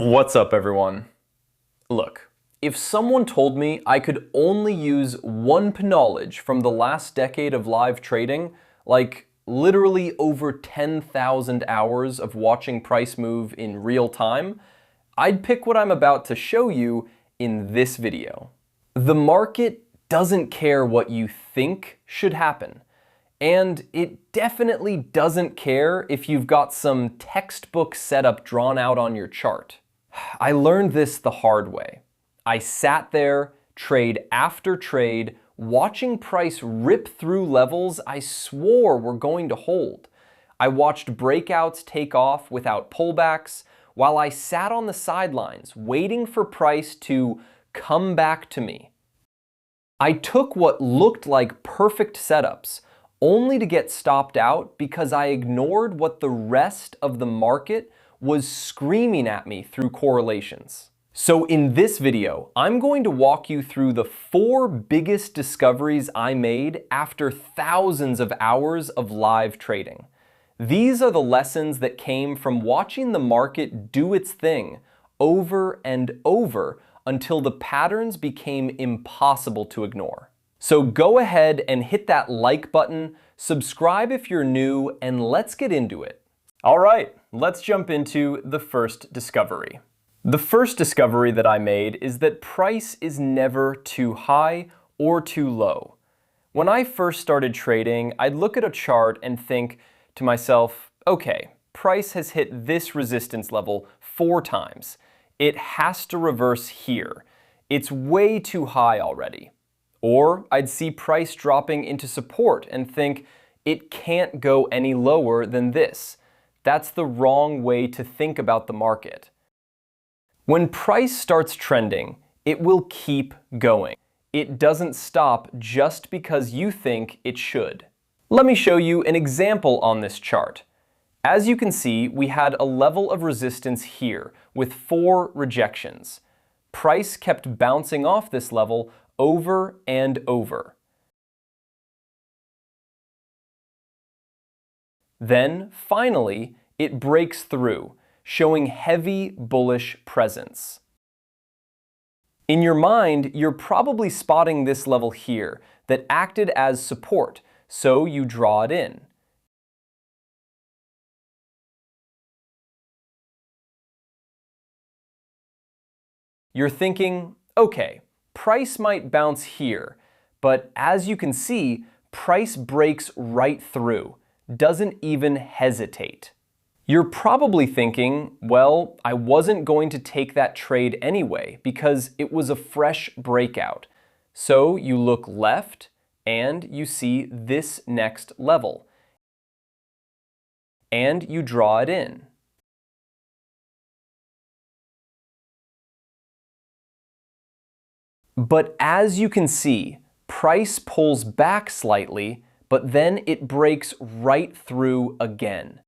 What's up, everyone? Look, if someone told me I could only use one knowledge from the last decade of live trading, like literally over 10,000 hours of watching price move in real time, I'd pick what I'm about to show you in this video. The market doesn't care what you think should happen. And it definitely doesn't care if you've got some textbook setup drawn out on your chart. I learned this the hard way. I sat there, trade after trade, watching price rip through levels I swore were going to hold. I watched breakouts take off without pullbacks, while I sat on the sidelines waiting for price to come back to me. I took what looked like perfect setups, only to get stopped out because I ignored what the rest of the market was screaming at me through correlations. So in this video, I'm going to walk you through the 4 biggest discoveries I made after thousands of hours of live trading. These are the lessons that came from watching the market do its thing over and over until the patterns became impossible to ignore. So go ahead and hit that like button, subscribe if you're new, and let's get into it. All right, let's jump into the first discovery. The first discovery that I made is that price is never too high or too low. When I first started trading, I'd look at a chart and think to myself, okay, price has hit this resistance level 4 times. It has to reverse here. It's way too high already. Or I'd see price dropping into support and think it can't go any lower than this. That's the wrong way to think about the market. When price starts trending, it will keep going. It doesn't stop just because you think it should. Let me show you an example on this chart. As you can see, we had a level of resistance here with 4 rejections. Price kept bouncing off this level over and over. Then, finally, it breaks through, showing heavy bullish presence. In your mind, you're probably spotting this level here that acted as support, so you draw it in. You're thinking, okay, price might bounce here, but as you can see, price breaks right through, doesn't even hesitate. You're probably thinking, well, I wasn't going to take that trade anyway because it was a fresh breakout. So you look left and you see this next level. And you draw it in. But as you can see, price pulls back slightly, but then it breaks right through again.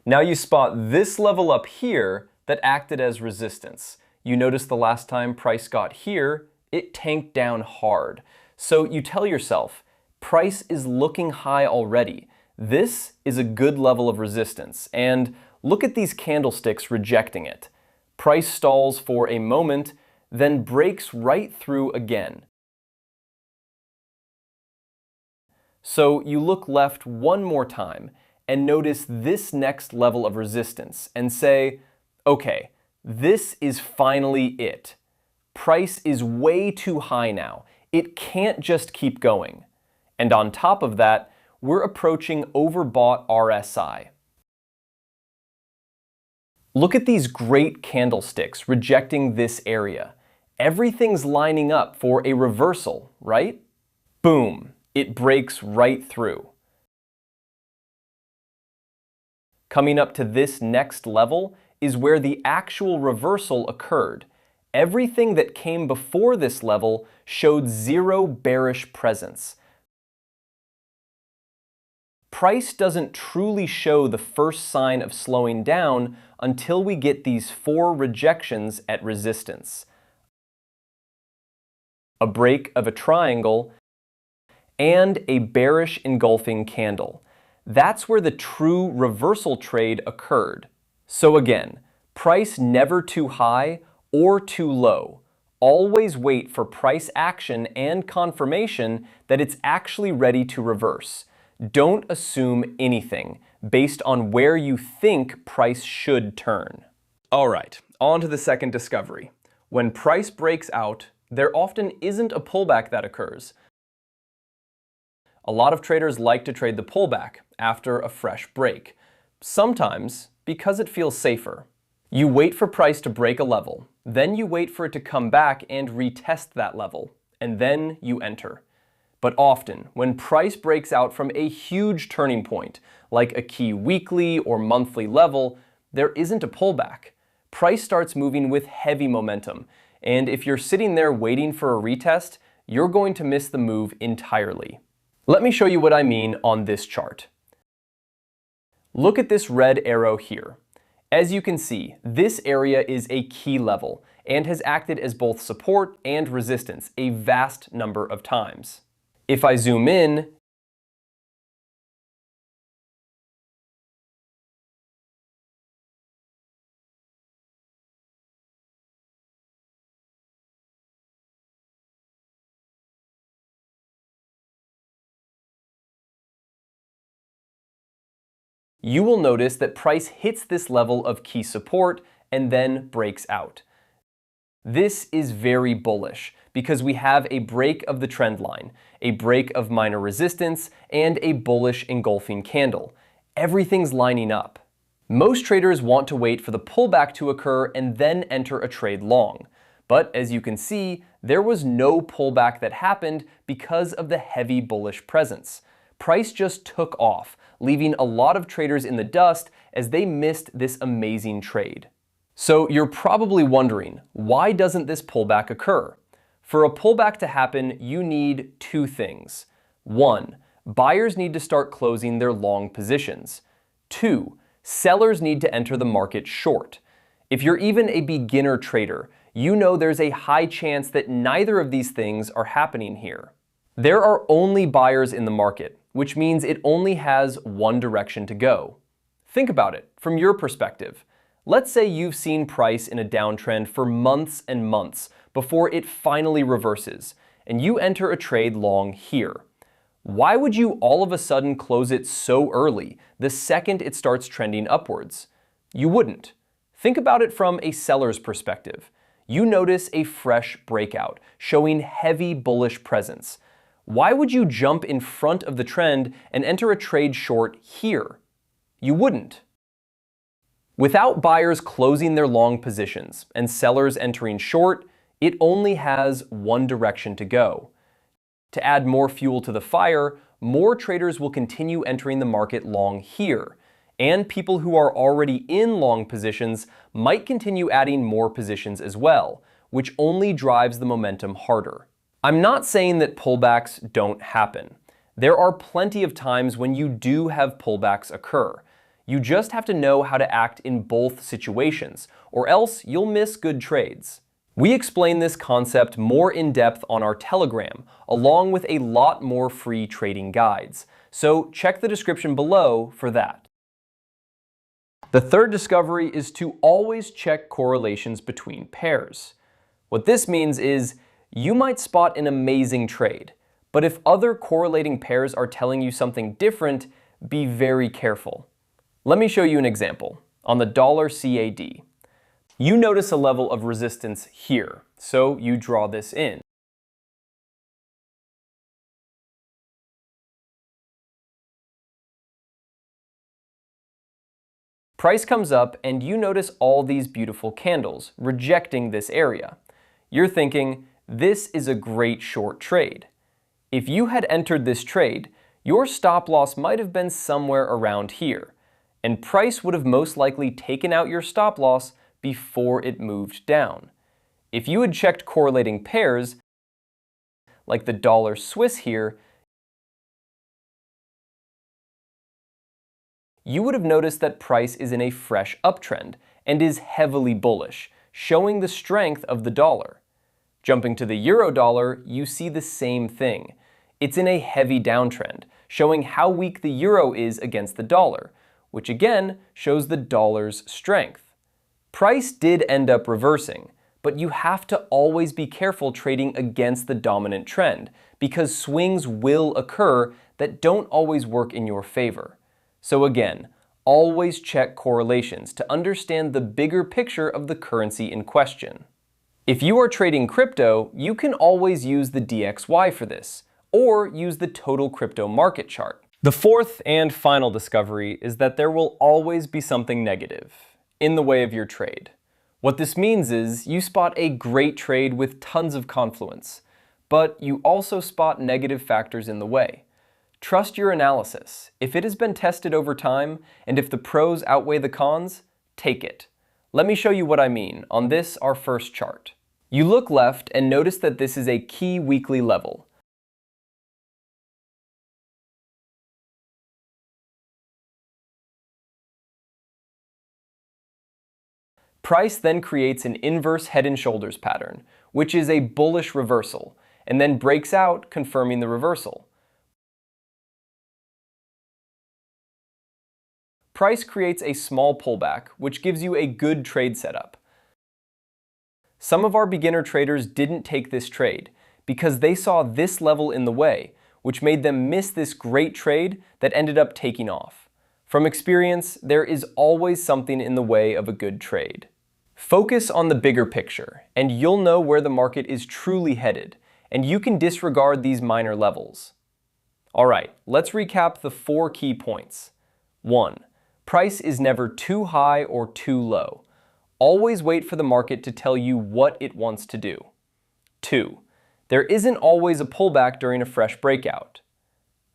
Now you spot this level up here that acted as resistance. You notice the last time price got here, it tanked down hard. So you tell yourself, price is looking high already. This is a good level of resistance. And look at these candlesticks rejecting it. Price stalls for a moment, then breaks right through again. So you look left one more time and notice this next level of resistance and say, okay, this is finally it. Price is way too high now. It can't just keep going. And on top of that, we're approaching overbought RSI. Look at these great candlesticks rejecting this area. Everything's lining up for a reversal, right? Boom, it breaks right through. Coming up to this next level is where the actual reversal occurred. Everything that came before this level showed zero bearish presence. Price doesn't truly show the first sign of slowing down until we get these 4 rejections at resistance. A break of a triangle, and a bearish engulfing candle. That's where the true reversal trade occurred. So again, Price never too high or too low. Always wait for price action and confirmation that it's actually ready to reverse. Don't assume anything based on where you think price should turn. All right, on to the second discovery. When price breaks out, there often isn't a pullback that occurs. A lot of traders like to trade the pullback after a fresh break, sometimes because it feels safer. You wait for price to break a level, then you wait for it to come back and retest that level, and then you enter. But often, when price breaks out from a huge turning point, like a key weekly or monthly level, there isn't a pullback. Price starts moving with heavy momentum, and if you're sitting there waiting for a retest, you're going to miss the move entirely. Let me show you what I mean on this chart. Look at this red arrow here. As you can see, this area is a key level and has acted as both support and resistance a vast number of times. If I zoom in, you will notice that price hits this level of key support and then breaks out. This is very bullish because we have a break of the trend line, a break of minor resistance, and a bullish engulfing candle. Everything's lining up. Most traders want to wait for the pullback to occur and then enter a trade long. But as you can see, there was no pullback that happened because of the heavy bullish presence. Price just took off, leaving a lot of traders in the dust as they missed this amazing trade. So you're probably wondering, why doesn't this pullback occur? For a pullback to happen, you need two things. 1, buyers need to start closing their long positions. 2, sellers need to enter the market short. If you're even a beginner trader, you know there's a high chance that neither of these things are happening here. There are only buyers in the market, which means it only has one direction to go. Think about it from your perspective. Let's say you've seen price in a downtrend for months and months before it finally reverses, and you enter a trade long here. Why would you all of a sudden close it so early, the second it starts trending upwards? You wouldn't. Think about it from a seller's perspective. You notice a fresh breakout, showing heavy bullish presence. Why would you jump in front of the trend and enter a trade short here? You wouldn't. Without buyers closing their long positions and sellers entering short, it only has one direction to go. To add more fuel to the fire, more traders will continue entering the market long here, and people who are already in long positions might continue adding more positions as well, which only drives the momentum harder. I'm not saying that pullbacks don't happen. There are plenty of times when you do have pullbacks occur. You just have to know how to act in both situations, or else you'll miss good trades. We explain this concept more in depth on our Telegram, along with a lot more free trading guides. So check the description below for that. The third discovery is to always check correlations between pairs. What this means is you might spot an amazing trade, but if other correlating pairs are telling you something different, be very careful. Let me show you an example. On the dollar CAD, you notice a level of resistance here, so you draw this in. Price comes up and you notice all these beautiful candles, rejecting this area. You're thinking, this is a great short trade. If you had entered this trade, your stop loss might have been somewhere around here, and price would have most likely taken out your stop loss before it moved down. If you had checked correlating pairs, like the dollar Swiss here, you would have noticed that price is in a fresh uptrend and is heavily bullish, showing the strength of the dollar. Jumping to the euro dollar, you see the same thing. It's in a heavy downtrend, showing how weak the euro is against the dollar, which again shows the dollar's strength. Price did end up reversing, but you have to always be careful trading against the dominant trend, because swings will occur that don't always work in your favor. So again, always check correlations to understand the bigger picture of the currency in question. If you are trading crypto, you can always use the DXY for this, or use the total crypto market chart. The fourth and final discovery is that there will always be something negative in the way of your trade. What this means is you spot a great trade with tons of confluence, but you also spot negative factors in the way. Trust your analysis. If it has been tested over time, and if the pros outweigh the cons, take it. Let me show you what I mean on this, our first chart. You look left and notice that this is a key weekly level. Price then creates an inverse head and shoulders pattern, which is a bullish reversal, and then breaks out, confirming the reversal. Price creates a small pullback, which gives you a good trade setup. Some of our beginner traders didn't take this trade because they saw this level in the way, which made them miss this great trade that ended up taking off. From experience, there is always something in the way of a good trade. Focus on the bigger picture, and you'll know where the market is truly headed, and you can disregard these minor levels. All right, let's recap the 4 key points. 1. Price is never too high or too low. Always wait for the market to tell you what it wants to do. 2. There isn't always a pullback during a fresh breakout.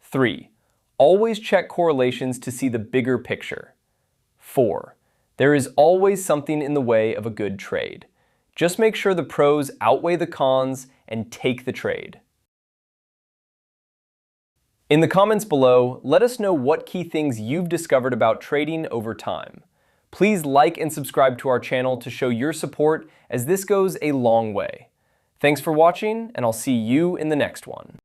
3. Always check correlations to see the bigger picture. 4. There is always something in the way of a good trade. Just make sure the pros outweigh the cons and take the trade. In the comments below, let us know what key things you've discovered about trading over time. Please like and subscribe to our channel to show your support, as this goes a long way. Thanks for watching, and I'll see you in the next one.